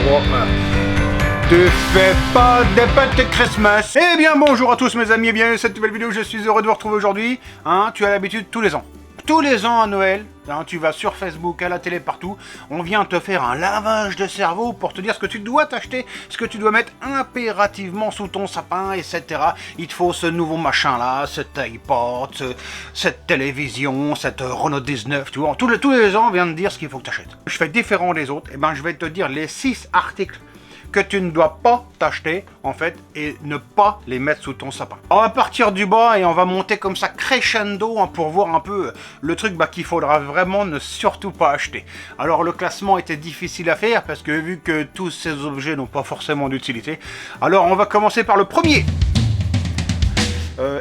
3, voilà. Tu fais pas des pâtes de Christmas. Eh bien bonjour à tous mes amis et bienvenue dans cette nouvelle vidéo, je suis heureux de vous retrouver aujourd'hui. Hein, tu as l'habitude tous les ans. Tous les ans à Noël, hein, tu vas sur Facebook, à la télé, partout, on vient te faire un lavage de cerveau pour te dire ce que tu dois t'acheter, ce que tu dois mettre impérativement sous ton sapin, etc. Il te faut ce nouveau machin-là, cet iPod, cette télévision, cette Renault 19, tu vois. Tous les ans, on vient te dire ce qu'il faut que tu achètes. Je fais différent des autres, et ben je vais te dire les 6 articles que tu ne dois pas t'acheter, en fait, et ne pas les mettre sous ton sapin. On va partir du bas et on va monter comme ça crescendo, hein, pour voir un peu le truc qu'il faudra vraiment ne surtout pas acheter. Alors le classement était difficile à faire parce que vu que tous ces objets n'ont pas forcément d'utilité, alors on va commencer par le premier.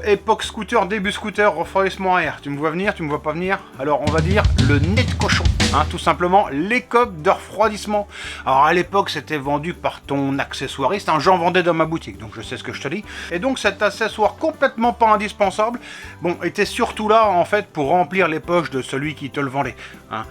Époque scooter, début scooter, refroidissement à air. Tu me vois venir, tu me vois pas venir? Alors on va dire le nez de cochon. Hein, tout simplement l'écope de refroidissement. Alors à l'époque c'était vendu par ton accessoiriste, hein, j'en vendais dans ma boutique, donc je sais ce que je te dis. Et donc cet accessoire complètement pas indispensable, bon, était surtout là en fait pour remplir les poches de celui qui te le vendait. Hein.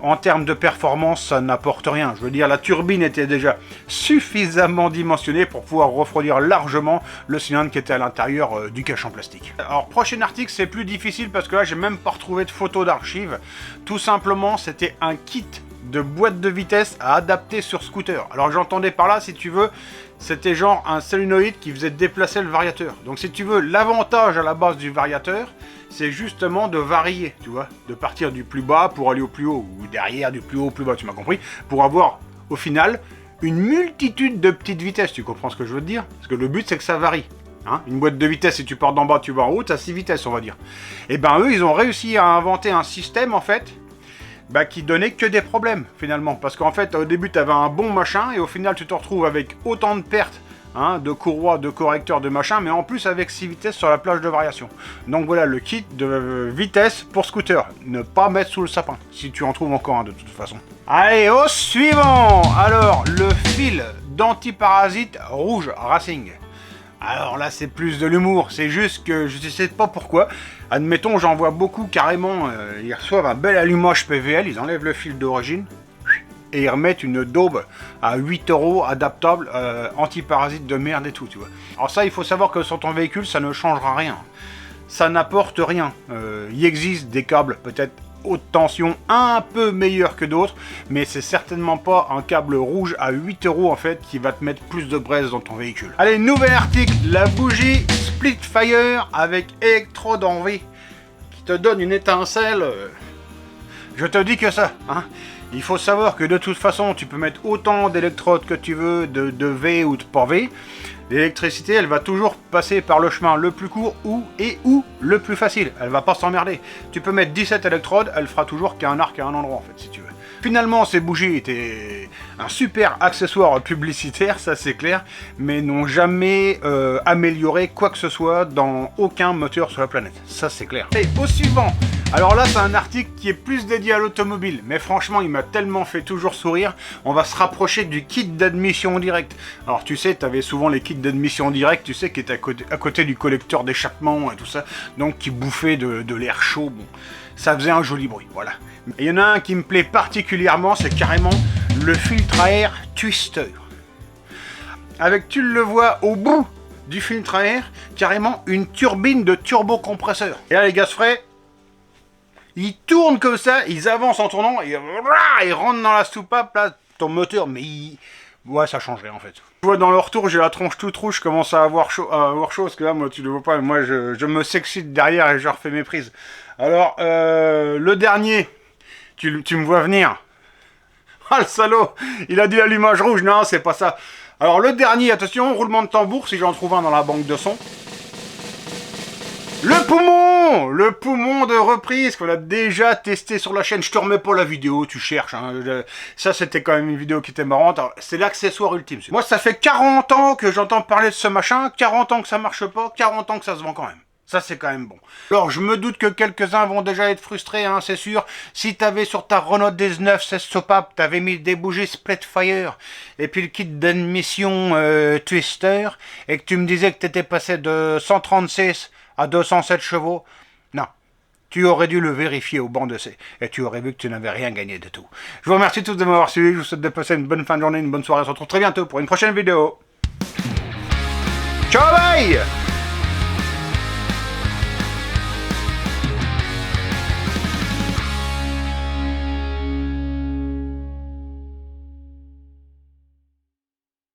En termes de performance, ça n'apporte rien. Je veux dire, la turbine était déjà suffisamment dimensionnée pour pouvoir refroidir largement le cylindre qui était à l'intérieur du cache en plastique. Alors prochain article, c'est plus difficile parce que là j'ai même pas retrouvé de photos d'archives. Tout simplement, c'était un kit de boîte de vitesse à adapter sur scooter. Alors j'entendais par là, si tu veux, c'était genre un solénoïde qui faisait déplacer le variateur. Donc si tu veux, l'avantage à la base du variateur, c'est justement de varier, tu vois, de partir du plus bas pour aller au plus haut, ou derrière du plus haut au plus bas, tu m'as compris, pour avoir au final une multitude de petites vitesses, tu comprends ce que je veux te dire? Parce que le but c'est que ça varie. Hein, une boîte de vitesse, si tu pars d'en bas, tu vas en haut, tu as 6 vitesses, on va dire. Et ben eux, ils ont réussi à inventer un système, en fait, qui donnait que des problèmes, finalement. Parce qu'en fait, au début, tu avais un bon machin, et au final, tu te retrouves avec autant de pertes, hein, de courroies, de correcteurs, de machin, mais en plus avec 6 vitesses sur la plage de variation. Donc voilà, le kit de vitesse pour scooter. Ne pas mettre sous le sapin, si tu en trouves encore un de toute façon. Allez, au suivant. Alors, le fil d'antiparasite rouge Racing. Alors là, c'est plus de l'humour, c'est juste que je ne sais pas pourquoi. Admettons, j'en vois beaucoup carrément, ils reçoivent un bel allumage PVL, ils enlèvent le fil d'origine et ils remettent une daube à 8 € adaptable, antiparasite de merde et tout, tu vois. Alors ça, il faut savoir que sur ton véhicule, ça ne changera rien. Ça n'apporte rien. Il existe des câbles peut-être haute tension un peu meilleur que d'autres, mais c'est certainement pas un câble rouge à 8 € en fait qui va te mettre plus de braise dans ton véhicule. Allez, nouvel article, la bougie Splitfire avec électrode en V qui te donne une étincelle. Je te dis que ça, hein. Il faut savoir que de toute façon, tu peux mettre autant d'électrodes que tu veux, de V ou de pas V. L'électricité, elle va toujours passer par le chemin le plus court ou le plus facile. Elle va pas s'emmerder. Tu peux mettre 17 électrodes, elle fera toujours qu'un arc à un endroit en fait, si tu veux. Finalement, ces bougies étaient un super accessoire publicitaire, ça c'est clair, mais n'ont jamais amélioré quoi que ce soit dans aucun moteur sur la planète. Ça c'est clair. Et au suivant. Alors là, c'est un article qui est plus dédié à l'automobile, mais franchement, il m'a tellement fait toujours sourire. On va se rapprocher du kit d'admission directe. Alors tu sais, tu avais souvent les kits d'admission directe, tu sais, qui étaient à côté du collecteur d'échappement et tout ça, donc qui bouffaient de l'air chaud. Bon, ça faisait un joli bruit, voilà. Et il y en a un qui me plaît particulièrement, c'est carrément le filtre à air Twister. Avec, tu le vois, au bout du filtre à air, carrément une turbine de turbocompresseur. Et là, les gaz frais, ils tournent comme ça, ils avancent en tournant, et ils rentrent dans la soupape, là, ton moteur, mais ouais, ça changerait en fait. Tu vois, dans le retour, j'ai la tronche toute rouge, je commence à avoir chaud, parce que là, moi, tu le vois pas, moi, je me s'excite derrière et je refais mes prises. Alors, le dernier, tu me vois venir. Ah, le salaud, il a dit l'allumage rouge, non, c'est pas ça. Alors, le dernier, attention, roulement de tambour, si j'en trouve un dans la banque de son. Le poumon de reprise qu'on a déjà testé sur la chaîne. Je te remets pas la vidéo, tu cherches. Hein. Ça, c'était quand même une vidéo qui était marrante. C'est l'accessoire ultime. Moi, ça fait 40 ans que j'entends parler de ce machin, 40 ans que ça marche pas, 40 ans que ça se vend quand même. Ça, c'est quand même bon. Alors, je me doute que quelques-uns vont déjà être frustrés, hein, c'est sûr. Si t'avais sur ta Renault 19 16 soupape, t'avais mis des bougies Splitfire et puis le kit d'admission Twister, et que tu me disais que t'étais passé de 136 à 207 chevaux, non. tu aurais dû le vérifier au banc de C. Et tu aurais vu que tu n'avais rien gagné de tout. Je vous remercie tous de m'avoir suivi. Je vous souhaite de passer une bonne fin de journée, une bonne soirée. On se retrouve très bientôt pour une prochaine vidéo. Ciao, bye!